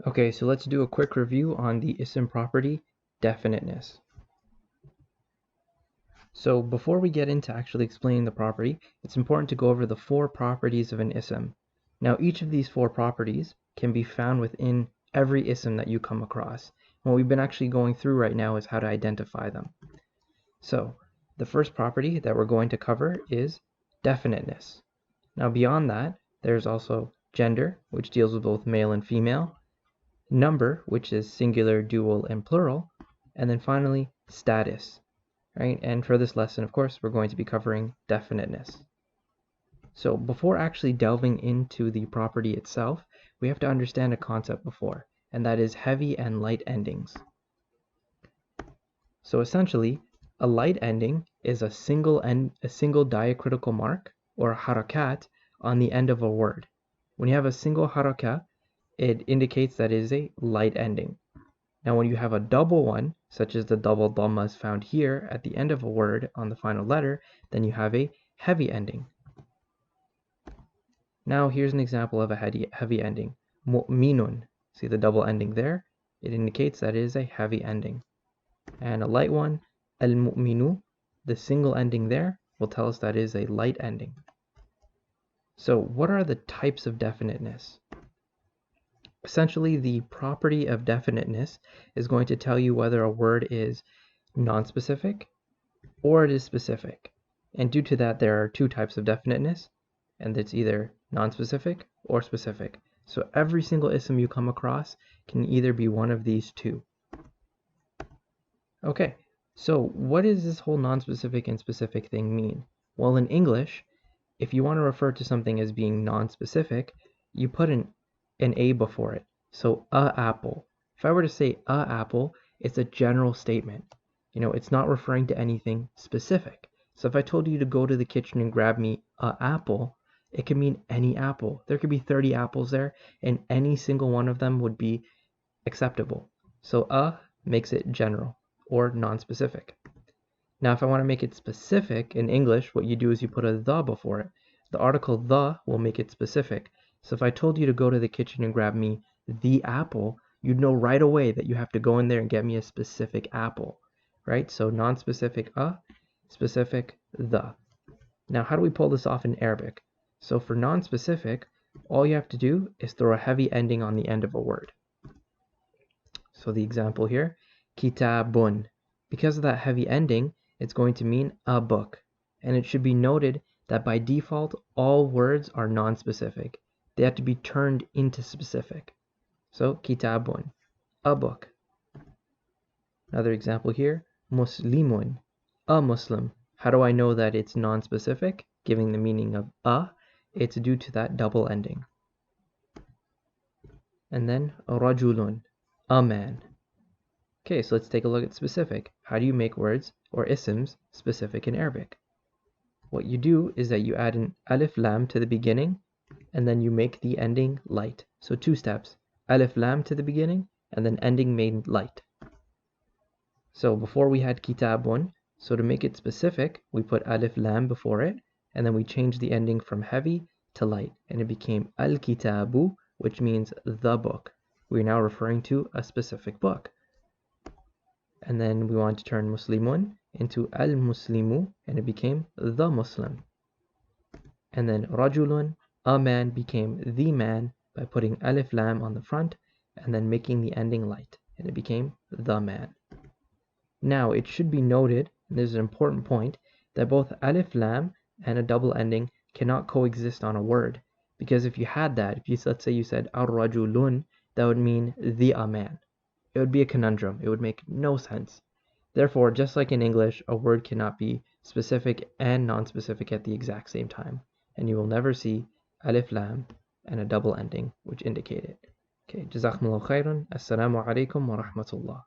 Okay, so let's do a quick review on the ism property, definiteness. So before we get into actually explaining the property, it's important to go over the four properties of an ism. Now each of these four properties can be found within every ism that you come across. What we've been actually going through right now is how to identify them. So the first property that we're going to cover is definiteness. Now beyond that, there's also gender, which deals with both male and female, number, which is singular, dual, and plural, and then finally status, right? And for this lesson, of course, we're going to be covering definiteness. So before actually delving into the property itself, we have to understand a concept before, and that is heavy and light endings. So essentially, a light ending is a single diacritical mark or a harakat on the end of a word. When you have a single harakat, it indicates that it is a light ending. Now when you have a double one, such as the double dhammas found here at the end of a word on the final letter, then you have a heavy ending. Now here's an example of a heavy ending. Mu'minun. See the double ending there? It indicates that it is a heavy ending. And a light one, al-mu'minu, the single ending there will tell us that it is a light ending. So what are the types of definiteness? Essentially, the property of definiteness is going to tell you whether a word is non-specific or it is specific. And due to that, there are two types of definiteness, and it's either non-specific or specific. So every single ism you come across can either be one of these two. Okay, so what does this whole non-specific and specific thing mean? Well, in English, if you want to refer to something as being non-specific, you put an A before it. So a apple. If I were to say a apple, it's a general statement. It's not referring to anything specific. So if I told you to go to the kitchen and grab me a apple, it could mean any apple. There could be 30 apples there, and any single one of them would be acceptable. So a makes it general or non-specific. Now, if I want to make it specific in English, what you do is you put a the before it. The article the will make it specific. So if I told you to go to the kitchen and grab me the apple, you'd know right away that you have to go in there and get me a specific apple, right? So non-specific a, specific the. Now, how do we pull this off in Arabic? So for non-specific, all you have to do is throw a heavy ending on the end of a word. So the example here, kitabun. Because of that heavy ending, it's going to mean a book. And it should be noted that by default, all words are non-specific. They have to be turned into specific. So, kitabun, a book. Another example here, muslimun, a Muslim. How do I know that it's non-specific? Giving the meaning of a, it's due to that double ending. And then, rajulun, a man. Okay, so let's take a look at specific. How do you make words or isms specific in Arabic? What you do is that you add an alif lam to the beginning, and then you make the ending light. So two steps, alif lam to the beginning, and then ending made light. So before we had kitabun, so to make it specific, we put alif lam before it, and then we changed the ending from heavy to light, and it became al-kitabu, which means the book. We're now referring to a specific book. And then we want to turn muslimun into al-muslimu, and it became the Muslim. And then rajulun, a man, became the man by putting alif lam on the front and then making the ending light, and it became the man. Now it should be noted, and this is an important point, that both alif lam and a double ending cannot coexist on a word, because if you had that, let's say you said ar-rajulun, that would mean the a man. It would be a conundrum. It would make no sense. Therefore, just like in English, a word cannot be specific and non-specific at the exact same time. And you will never see alif lam and a double ending which indicate it. Okay, jazakumullahu khairan. Assalamu alaikum wa rahmatullah.